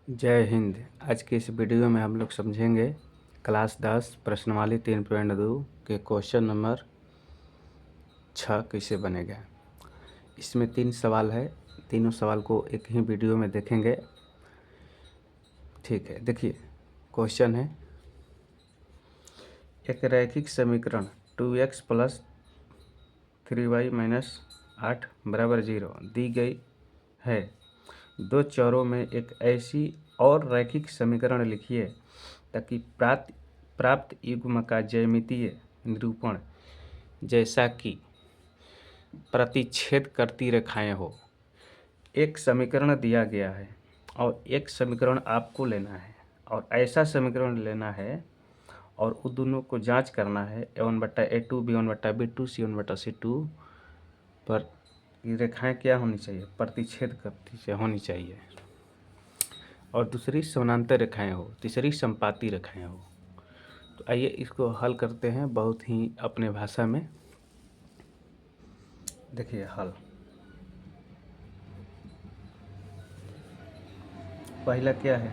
जय हिंद। आज के इस वीडियो में हम लोग समझेंगे क्लास 10 प्रश्नवाली 3.2 के क्वेश्चन नंबर 6 कैसे बनेगा। इसमें 3 सवाल है, तीनों सवाल को एक ही वीडियो में देखेंगे। ठीक है, देखिए क्वेश्चन है, एक रैखिक समीकरण 2x + 3y - 8 = 0 दी गई है। दो चरों में एक ऐसी और रैखिक समीकरण लिखिए ताकि प्राप्त युग्म का ज्यामितीय निरूपण जैसा कि प्रतिच्छेद करती रेखाएं हो। एक समीकरण दिया गया है और एक समीकरण आपको लेना है और ऐसा समीकरण लेना है और उन दोनों को जांच करना है a1/a2 b1/b2 c1/c2 पर रेखाएं क्या होनी चाहिए, प्रतिच्छेद करती होनी चाहिए, और दूसरी समानांतर रेखाएं हो, तीसरी संपाती रेखाएं हो। तो आइए इसको हल करते हैं बहुत ही अपने भाषा में। देखिए हल, पहला क्या है,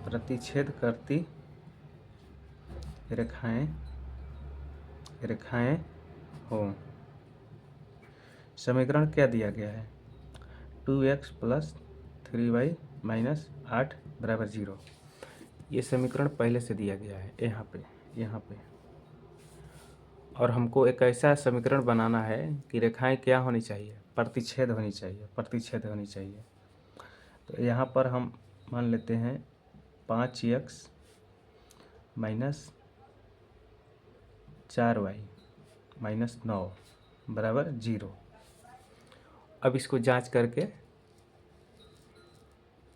प्रतिच्छेद करती रेखाएं हो। समीकरण क्या दिया गया है, 2x + 3y - 8 = 0। ये समीकरण पहले से दिया गया है यहाँ पे। और हमको एक ऐसा समीकरण बनाना है कि रेखाएं क्या होनी चाहिए, प्रतिच्छेद होनी चाहिए। तो यहाँ पर हम मान लेते हैं 5x - 4y - 9 = 0। अब इसको जांच करके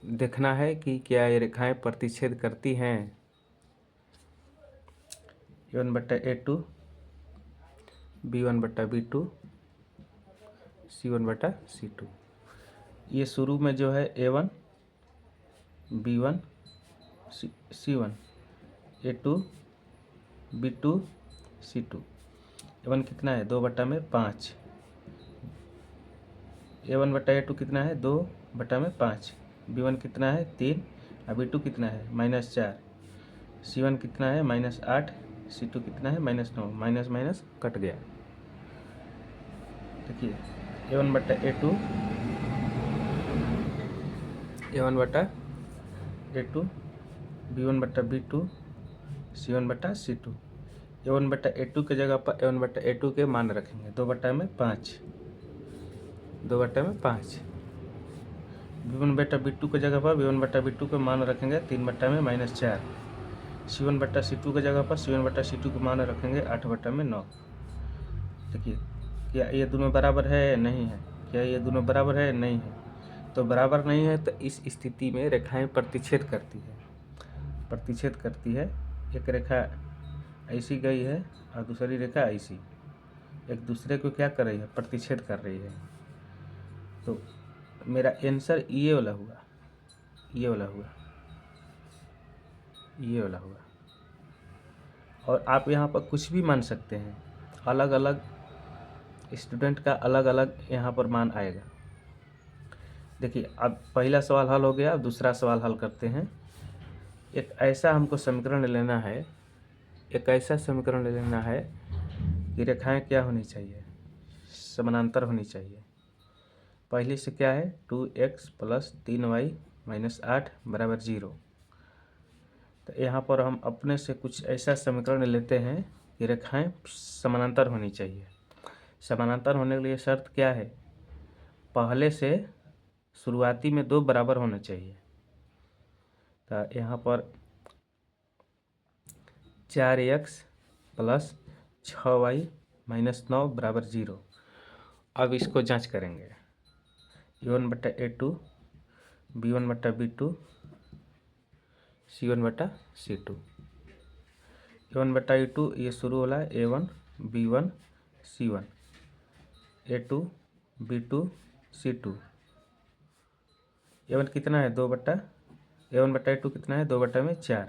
देखना है कि क्या ये रेखाएं प्रतिच्छेद करती हैं। a1/a2 b1/b2 c1/c2। ये शुरू में जो है a1 b1 c1, a2 b2 c2। a1 कितना है, 2/5। a1/a2 कितना है, 2/5। b1 कितना है, 3, और b2 कितना है, -4। c1 कितना है, -8। c2 कितना है, -9। माइनस माइनस कट गया। देखिए a1/a2 b1/b2 c1/c2। a1/a2 के जगह पर a1/a2 के मान रखेंगे 2/5। b1/b2 के जगह पर b1/b2 के मान रखेंगे 3/4। c1/c2 के जगह पर c1/c2 के मान रखेंगे 8/9। देखिए क्या ये दोनों बराबर है, नहीं है। क्या ये दोनों बराबर है, नहीं है। तो बराबर नहीं है तो इस स्थिति में रेखाएं प्रतिच्छेद करती है। एक रेखा ऐसी गई है और दूसरी रेखा ऐसी, एक दूसरे को क्या कर रही है, प्रतिच्छेद कर रही है। तो मेरा आंसर ये वाला हुआ। और आप यहाँ पर कुछ भी मान सकते हैं, अलग अलग स्टूडेंट का अलग अलग यहाँ पर मान आएगा। देखिए अब पहला सवाल हल हो गया, अब दूसरा सवाल हल करते हैं। एक ऐसा हमको समीकरण लेना है कि रेखाएं क्या होनी चाहिए, समानांतर होनी चाहिए। पहले से क्या है, 2x + 3y - 8 = 0। तो यहाँ पर हम अपने से कुछ ऐसा समीकरण लेते हैं कि रेखाएं समानांतर होनी चाहिए। समानांतर होने के लिए शर्त क्या है, पहले से शुरुआती में 2 बराबर होना चाहिए। तो यहाँ पर 4x + 6y - 9 = 0। अब इसको जांच करेंगे, a1/a2 b1/b2 c1/c2। a1/a2 ये शुरू वाला है a1 b1 c1, a2 b2 c2। a1 कितना है, a1/a2 कितना है, 2/4।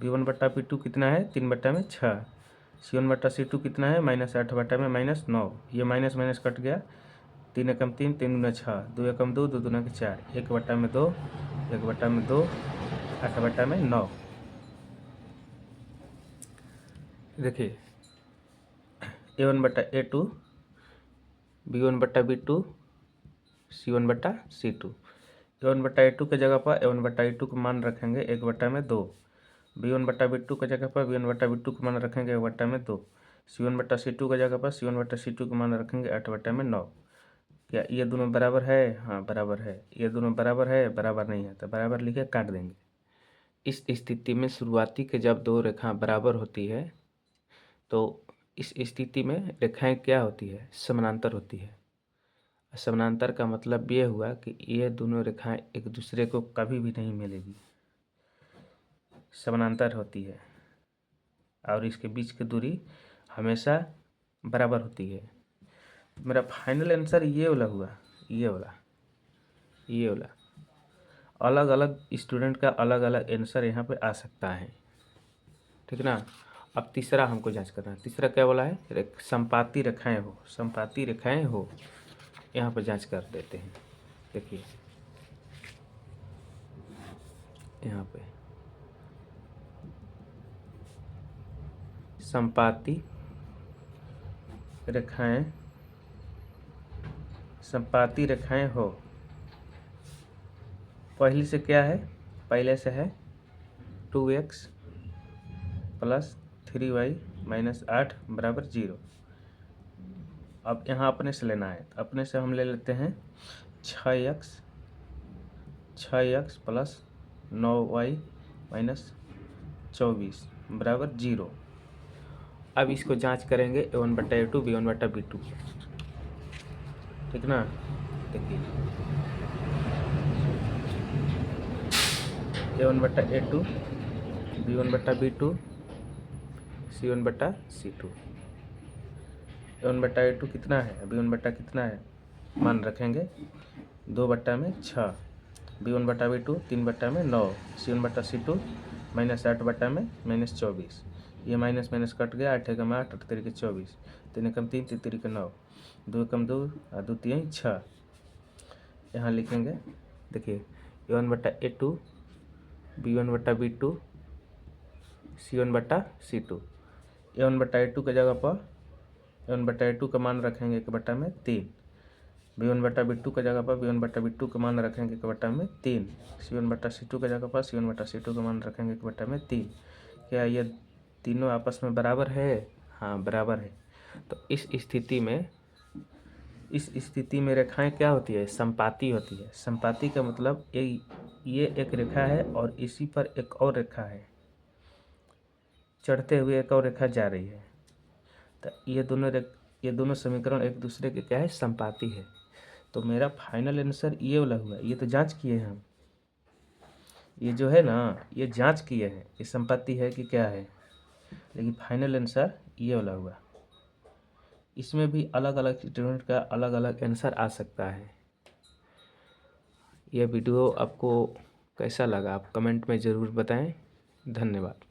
b1/b2 कितना है, 3/6। c1/c2 कितना है, -8/9। ये माइनस माइनस कट गया, 3 एकम 3, 3 दूना 6, 2 एकम 2, 2 दूना 4, 1/2, 1/2, 8/9। देखिए A1/A2, B1/B2, C1/C2। A1/A2 के जगह पर A1/A2 का मान रखेंगे 1/2, B1/B2 के जगह पर B1/B2 का मान रखेंगे 1/2, C1/C2 के जगह पर C1/C2 का मान रखेंगे 8/9। क्या ये दोनों बराबर है? हाँ बराबर है। ये दोनों बराबर है? बराबर नहीं है, तो बराबर लिखे काट देंगे। इस स्थिति में शुरुआती के जब दो रेखाएं बराबर होती है तो इस स्थिति में रेखाएं क्या होती है? समानांतर होती है। समानांतर का मतलब ये हुआ कि ये दोनों रेखाएं एक दूसरे को कभी भी नहीं मिलेगी, समानांतर होती है और इसके बीच की दूरी हमेशा बराबर होती है। मेरा फाइनल आंसर ये वाला हुआ, ये वाला। अलग अलग स्टूडेंट का अलग अलग आंसर यहाँ पे आ सकता है, ठीक ना। अब तीसरा हमको जांच करना है। तीसरा क्या बोला है? संपाती रेखाएं हो, संपाती रेखाएं हो। यहाँ पर जांच कर देते हैं। देखिए यहाँ पे संपाती रेखाएं हो। पहली से क्या है? पहले से है 2x + 3y - 8 = 0। अब यहाँ अपने से लेना है, अपने से हम ले लेते हैं 6x + 9y - 24 = 0। अब इसको जांच करेंगे A1/A2, B1/B2, ठीक ना। देखिए A1/A2, B1/B2, C1/C2। A1/A2 कितना है? B1 कितना है? मान रखेंगे 2/6, B1/B2 3/9, C1/C2 -8/24। ये माइनस माइनस कट गया, 8 एकम 8, 8 तिरिक 24, 3 एकम 3, 3 तिरिक 9, 2 एकम 2, 2 तिहाई 6। यहाँ लिखेंगे। देखिए A1/A2, B1/B2, C1/C2। A1/A2 के जगह पर A1/A2 का मान रखेंगे 1/3, B1/B2 के जगह पर B1/B2 का मान रखेंगे 1/3, C1/C2 के जगह पर C1/C2 का मान रखेंगे 1/3। क्या ये तीनों आपस में बराबर है? हाँ बराबर है। तो इस स्थिति में रेखाएं क्या होती है? संपाती होती है। संपाती का मतलब ये एक रेखा है और इसी पर एक और रेखा है, चढ़ते हुए एक और रेखा जा रही है। तो ये दोनों समीकरण एक दूसरे के क्या है? संपाती है। तो मेरा फाइनल आंसर ये वाला हुआ। ये तो जांच किए हैं हम, ये जो है ना, ये जांच किए हैं ये संपत्ति है कि क्या है, लेकिन फाइनल आंसर ये वाला हुआ। इसमें भी अलग अलग स्टूडेंट का अलग अलग आंसर आ सकता है। यह वीडियो आपको कैसा लगा आप कमेंट में ज़रूर बताएं। धन्यवाद।